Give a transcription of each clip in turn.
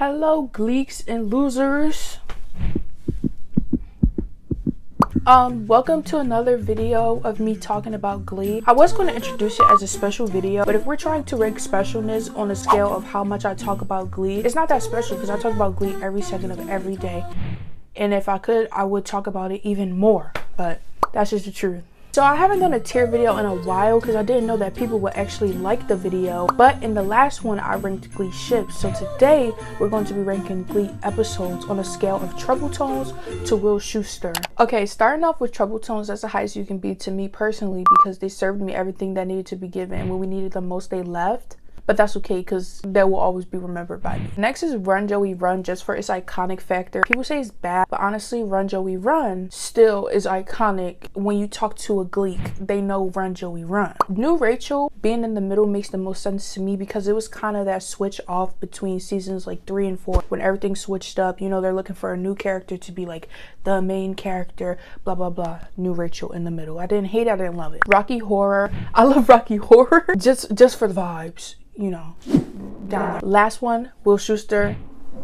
Hello, gleeks and losers. Welcome to another video of me talking about Glee. I was going to introduce it as a special video, but if we're trying to rank specialness on a scale of how much I talk about Glee, it's not that special because I talk about Glee every second of every day. And if I could, I would talk about it even more, but that's just the truth. So I haven't done a tier video in a while because I didn't know that people would actually like the video, but in the last one I ranked Glee ships. So today we're going to be ranking Glee episodes on a scale of Trouble Tones to Will Schuester. Okay, starting off with Trouble Tones, that's the highest you can be to me personally because they served me everything that needed to be given. When we needed the most, they left. But that's okay because they will always be remembered by me. Next is Run Joey Run, just for its iconic factor. People say it's bad, but honestly Run Joey Run still is iconic. When you talk to a gleek, they know Run Joey Run. New Rachel being in the middle makes the most sense to me because it was kind of that switch off between seasons like 3 and 4 when everything switched up. You know, they're looking for a new character to be like the main character, blah blah blah. New Rachel in the middle. I didn't hate it, I didn't love it. Rocky Horror, I love Rocky Horror just for the vibes, you know, down there. Last one, Will Schuester,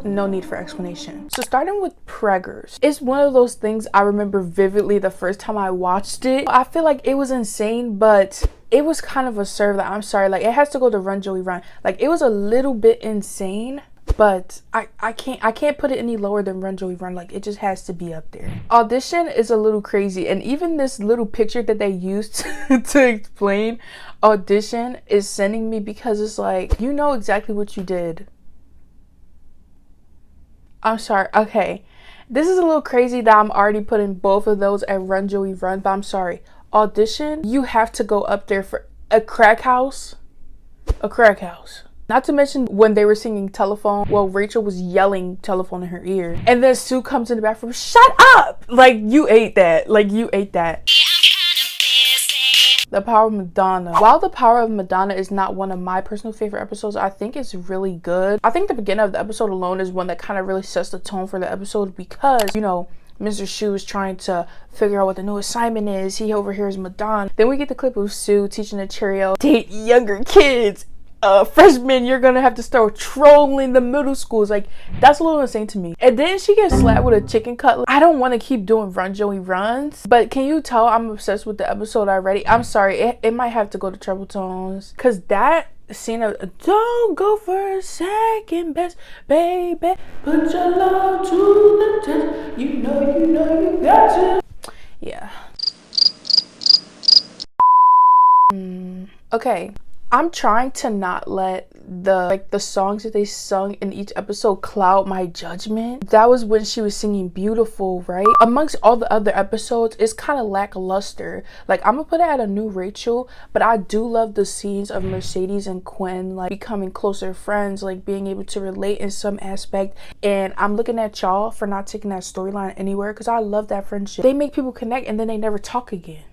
no need for explanation. So starting with Preggers, it's one of those things I remember vividly the first time I watched it. I feel like it was insane, but it was kind of a serve that, I'm sorry, like it has to go to Run Joey Run. Like it was a little bit insane, but I can't put it any lower than Run Joey Run. Like it just has to be up there. Audition is a little crazy, and even this little picture that they used to explain Audition is sending me because it's like, you know exactly what you did. I'm sorry. Okay, this is a little crazy that I'm already putting both of those at Run Joey Run, but I'm sorry. Audition, you have to go up there for a crack house. A crack house. Not to mention when they were singing Telephone, well, Rachel was yelling Telephone in her ear. And then Sue comes in the bathroom, shut up! Like, you ate that. Like, you ate that. The Power of Madonna. While The Power of Madonna is not one of my personal favorite episodes, I think it's really good. I think the beginning of the episode alone is one that kind of really sets the tone for the episode because, you know, Mr. Shu is trying to figure out what the new assignment is. He overhears Madonna. Then we get the clip of Sue teaching the trio, date younger kids. Freshmen, you're gonna have to start trolling the middle schools. Like, that's a little insane to me. And then she gets slapped with a chicken cutlet. I don't want to keep doing Run Joey Runs, but can you tell I'm obsessed with the episode already? I'm sorry, it might have to go to Trouble Tones because that scene of don't go for a second best, baby, put your love to the test, you know you got to. Yeah. Okay, I'm trying to not let the songs that they sung in each episode cloud my judgment. That was when she was singing Beautiful, right? Amongst all the other episodes, it's kind of lackluster. Like, I'm gonna put it at a New Rachel, but I do love the scenes of Mercedes and Quinn like becoming closer friends, like being able to relate in some aspect. And I'm looking at y'all for not taking that storyline anywhere because I love that friendship. They make people connect and then they never talk again.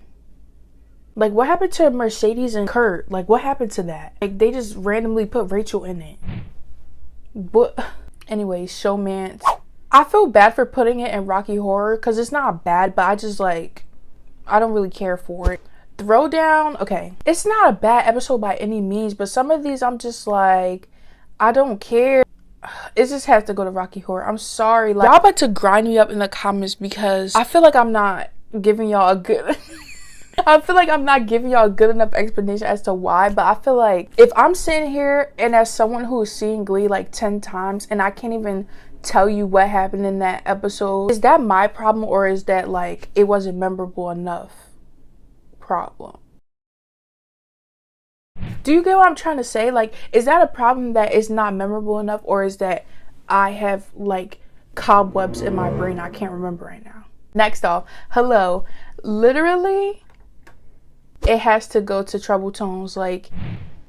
Like, what happened to Mercedes and Kurt? Like, what happened to that? Like, they just randomly put Rachel in it. But anyways, Showmance. I feel bad for putting it in Rocky Horror because it's not bad, but I just like, I don't really care for it. Throwdown, okay. It's not a bad episode by any means, but some of these I'm just like, I don't care. It just has to go to Rocky Horror. I'm sorry. Like, y'all about to grind me up in the comments because I feel like I'm not giving y'all a good... I feel like I'm not giving y'all a good enough explanation as to why, but I feel like if I'm sitting here and as someone who's seen Glee like 10 times and I can't even tell you what happened in that episode, is that my problem or is that like it wasn't memorable enough problem? Do you get what I'm trying to say? Like, is that a problem that is not memorable enough or is that I have like cobwebs in my brain I can't remember right now? Next off, Hello. Literally, it has to go to Trouble Tones. Like,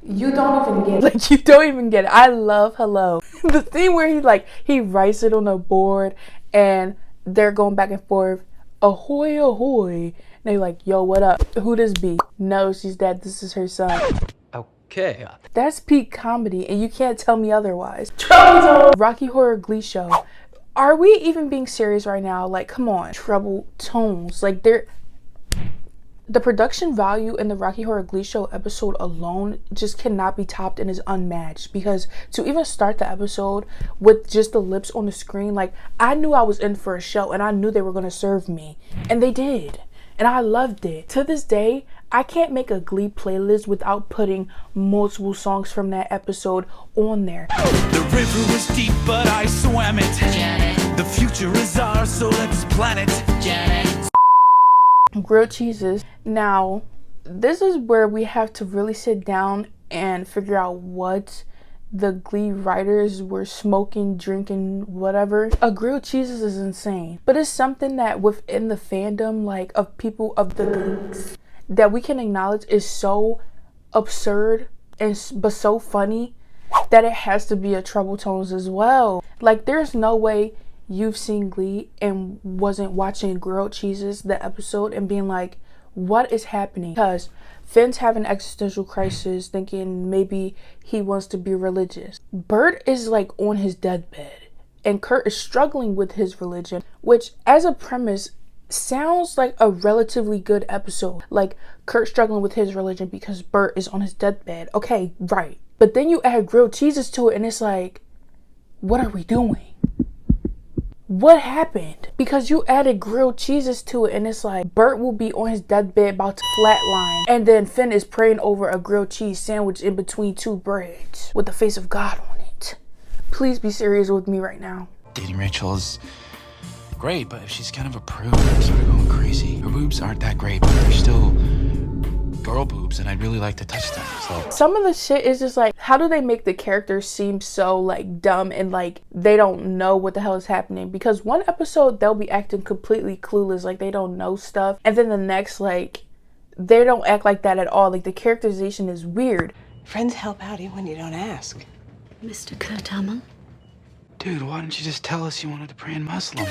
you don't even get it. Like, you don't even get it. I love Hello. The thing where he writes it on a board and they're going back and forth. Ahoy, ahoy. And they like, yo, what up? Who this be? No, she's dead. This is her son. Okay. That's peak comedy and you can't tell me otherwise. Trouble Tones. Rocky Horror Glee Show. Are we even being serious right now? Like, come on. Trouble Tones. Like, they're... The production value in the Rocky Horror Glee Show episode alone just cannot be topped and is unmatched, because to even start the episode with just the lips on the screen, like, I knew I was in for a show and I knew they were going to serve me, and they did, and I loved it. To this day, I can't make a Glee playlist without putting multiple songs from that episode on there. The river was deep, but I swam it. Janet. The future is ours, so let's plan it. Janet. Grilled cheeses. Now, this is where we have to really sit down and figure out what the Glee writers were smoking, drinking, whatever. A grilled cheeses is insane, but it's something that within the fandom, like, of people of the Gleeks, that we can acknowledge is so absurd but so funny that it has to be a Trouble Tones as well. Like, there's no way you've seen Glee and wasn't watching Grilled Cheeses, the episode, and being like, what is happening? Because Finn's having an existential crisis, thinking maybe he wants to be religious. Bert is like on his deathbed, and Kurt is struggling with his religion, which as a premise sounds like a relatively good episode. Like, Kurt struggling with his religion because Bert is on his deathbed. Okay, right. But then you add grilled cheeses to it and it's like, what are we doing? What happened? Because you added grilled cheeses to it and it's like, Bert will be on his deathbed about to flatline, and then Finn is praying over a grilled cheese sandwich in between two breads with the face of God on it. Please be serious with me right now. Dating Rachel is great, but if she's kind of a prude, I'm sort of going crazy. Her boobs aren't that great, but they're still girl boobs, and I'd really like to touch them. So some of the shit is just like, how do they make the characters seem so like dumb and like they don't know what the hell is happening? Because one episode they'll be acting completely clueless, like they don't know stuff, and then the next, like, they don't act like that at all. Like, the characterization is weird. Friends help out even when you don't ask. Mr. Kurtama? dude, why didn't you just tell us you wanted to pray in Muslim?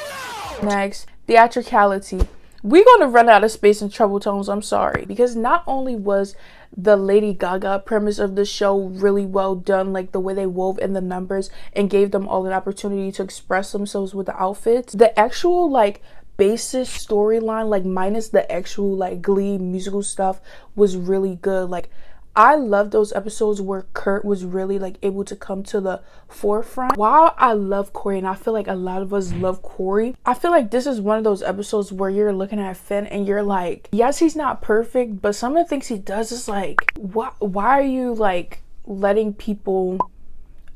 Next, theatricality. We're going to run out of space in Trouble Tones, I'm sorry. Because not only was the Lady Gaga premise of the show really well done, like the way they wove in the numbers and gave them all an opportunity to express themselves with the outfits, the actual like basis storyline, like minus the actual like Glee musical stuff, was really good. Like, I love those episodes where Kurt was really like able to come to the forefront. While I love Corey, and I feel like a lot of us love Corey, I feel like this is one of those episodes where you're looking at Finn and you're like, yes, he's not perfect, but some of the things he does is like, why are you like letting people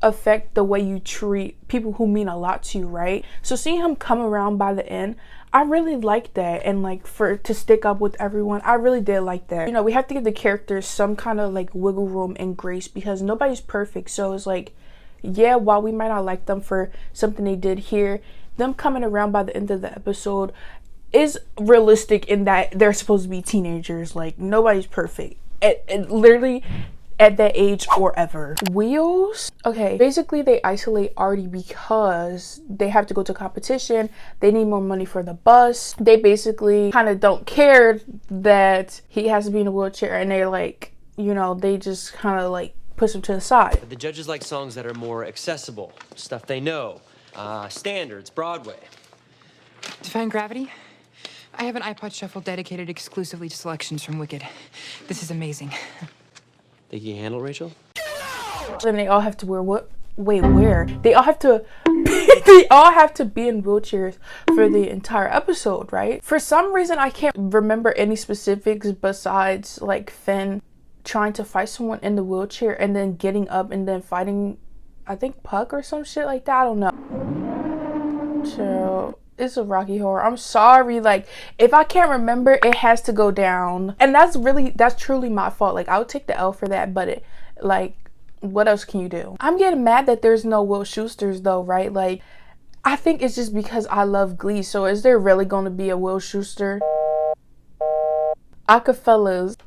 affect the way you treat people who mean a lot to you, right? So seeing him come around by the end, I really liked that. And like to stick up with everyone, I really did like that. You know, we have to give the characters some kind of like wiggle room and grace because nobody's perfect. So it's like, yeah, while we might not like them for something they did here, them coming around by the end of the episode is realistic in that they're supposed to be teenagers. Like, nobody's perfect. Literally at that age or ever. Wheels, okay, basically they isolate Artie because they have to go to competition, they need more money for the bus, they basically kind of don't care that he has to be in a wheelchair, and they're like, you know, they just kind of like push him to the side. The judges like songs that are more accessible, stuff they know, standards, Broadway. Defying Gravity? I have an iPod Shuffle dedicated exclusively to selections from Wicked. This is amazing. Think you can handle it, Rachel? And they all have to wear what? Wait, where? They all have to they all have to be in wheelchairs for the entire episode, right? For some reason I can't remember any specifics besides like Finn trying to fight someone in the wheelchair and then getting up and then fighting, I think, Puck or some shit like that. I don't know. So it's a Rocky Horror. I'm sorry. Like, if I can't remember, it has to go down. And that's truly my fault. Like, I would take the L for that, but like, what else can you do? I'm getting mad that there's no Will Schuesters though, right? Like, I think it's just because I love Glee. So is there really going to be a Will Schuester? Acapellas.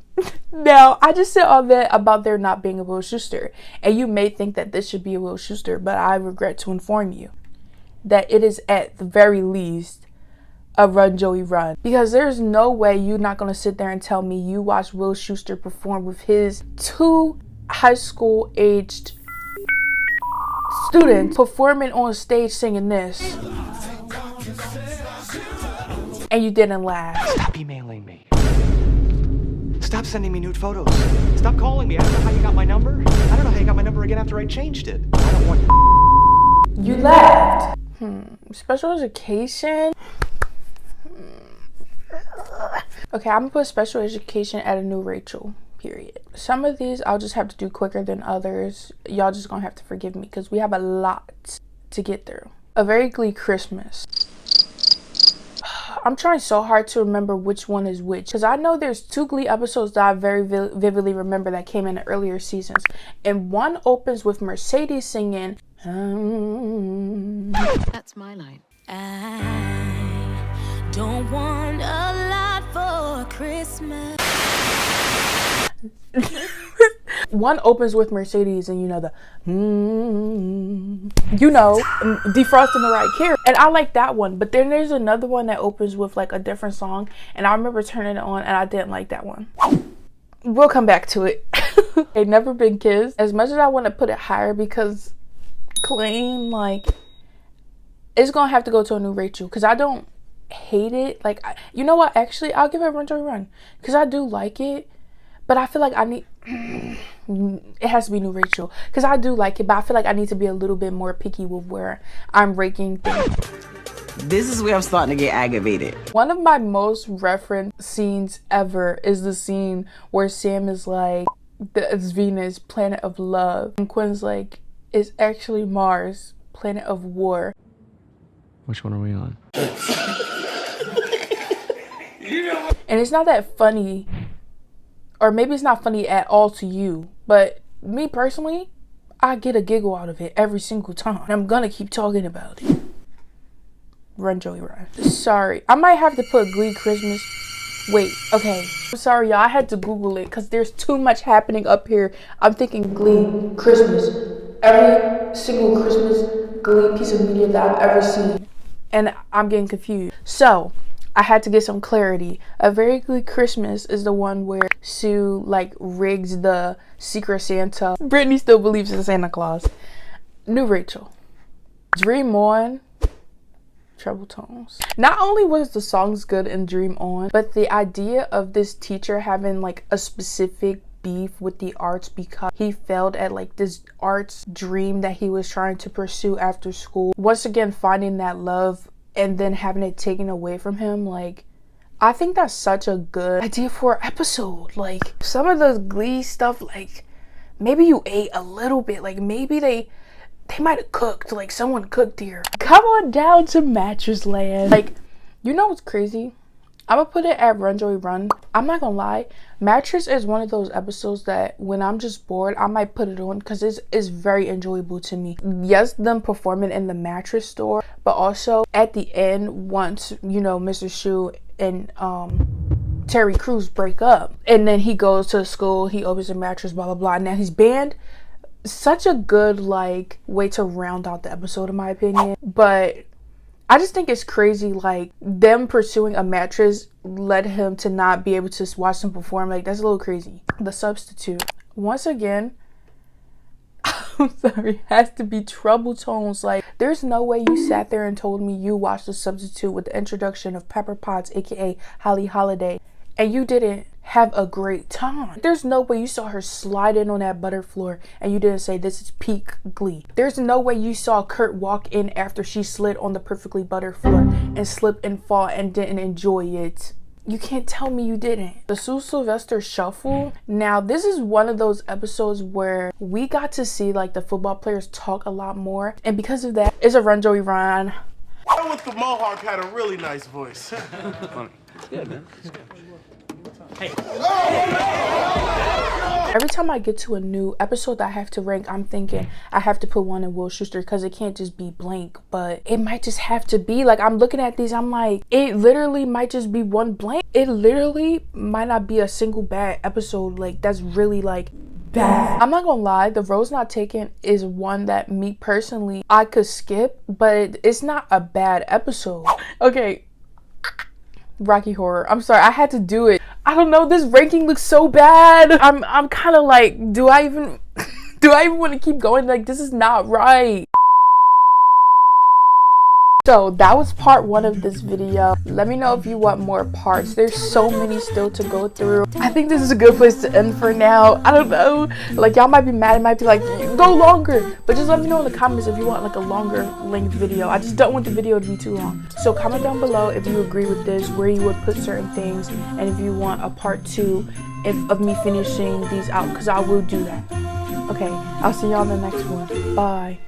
Now, I just said all that about there not being a Will Schuester. And you may think that this should be a Will Schuester, but I regret to inform you that it is at the very least a Run Joey Run. Because there's no way you're not gonna sit there and tell me you watched Will Schuester perform with his 2 high school aged students performing on stage singing this, and you didn't laugh. Stop emailing me. Stop sending me nude photos. Stop calling me. I don't know how you got my number. I don't know how you got my number again after I changed it. I don't want You laughed. Special education. Okay, I'm gonna put special education at a new Rachel, period. Some of these I'll just have to do quicker than others. Y'all just gonna have to forgive me because we have a lot to get through. A Very Glee Christmas. I'm trying so hard to remember which one is which because I know there's 2 Glee episodes that I very vividly remember that came in the earlier seasons, and one opens with Mercedes singing That's my line. I don't want a lot for Christmas. One opens with Mercedes and you know the defrosting Mariah Carey, and I like that one. But then there's another one that opens with like a different song, and I remember turning it on and I didn't like that one. We'll come back to it. They've Never Been Kissed. As much as I want to put it higher because Clean, like, it's gonna have to go to a new Rachel because I don't hate it. Like, you know what, actually I'll give it a run because I do like it, but I feel like I need it has to be new Rachel because I do like it, but I feel like I need to be a little bit more picky with where I'm ranking things. This is where I'm starting to get aggravated. One of my most referenced scenes ever is the scene where Sam is like, it's Venus, planet of love, and Quinn's like, it's actually Mars, planet of war. Which one are we on? And it's not that funny, or maybe it's not funny at all to you, but me personally, I get a giggle out of it every single time. I'm gonna keep talking about it. Run, Joey, run. Sorry, I might have to put Glee Christmas. Wait, okay. I'm sorry, y'all. I had to Google it because there's too much happening up here. I'm thinking Glee Christmas. Every single Christmas Glee piece of media that I've ever seen. And I'm getting confused. So, I had to get some clarity. A Very Glee Christmas is the one where Sue, like, rigs the Secret Santa. Brittany still believes in Santa Claus. New Rachel. Dream On. Treble tones. Not only was the songs good in Dream On, but the idea of this teacher having like a specific beef with the arts because he failed at like this arts dream that he was trying to pursue after school. Once again, finding that love and then having it taken away from him. Like, I think that's such a good idea for an episode. Like, some of the Glee stuff, like, maybe you ate a little bit. Like, maybe they might have cooked, like someone cooked here. Come on down to Mattress Land. Like, you know what's crazy? I'm gonna put it at Run Joey Run. I'm not gonna lie, Mattress is one of those episodes that when I'm just bored, I might put it on because it's very enjoyable to me. Yes, them performing in the mattress store, but also at the end, once, you know, Mr. Shu and Terry Crews break up, and then he goes to school, he opens a mattress, blah blah blah, and now he's banned. Such a good like way to round out the episode in my opinion. But I just think it's crazy, like, them pursuing a mattress led him to not be able to watch them perform. Like, that's a little crazy. The Substitute, once again, I'm sorry, has to be treble tones. Like, there's no way you sat there and told me you watched The Substitute with the introduction of Pepper Potts, aka Holly Holiday, and you didn't have a great time. There's no way you saw her slide in on that butter floor and you didn't say this is peak Glee. There's no way you saw Kurt walk in after she slid on the perfectly butter floor and slip and fall and didn't enjoy it. You can't tell me you didn't. The Sue Sylvester Shuffle. Now, this is one of those episodes where we got to see like the football players talk a lot more, and because of that, it's a Run Joey Run. I with the Mohawk had a really nice voice. Funny. It's good, man. It's good. Hey. Every time I get to a new episode that I have to rank, I'm thinking I have to put one in Will Schuster because it can't just be blank, but it might just have to be. Like, I'm looking at these, I'm like, it literally might just be one blank. It literally might not be a single bad episode, like, that's really like bad. I'm not gonna lie, The Rose Not Taken is one that me personally I could skip, but it's not a bad episode. Okay, Rocky Horror. I'm sorry, I had to do it. I don't know, this ranking looks so bad. I'm kind of like, do I even want to keep going? Like, this is not right. So that was part 1 of this video. Let me know if you want more parts. There's so many still to go through. I think this is a good place to end for now. I don't know, like y'all might be mad, it might be like go longer, but just let me know in the comments if you want like a longer length video. I just don't want the video to be too long. So comment down below if you agree with this, where you would put certain things, and if you want a part 2 of me finishing these out, because I will do that. Okay, I'll see y'all in the next one. Bye.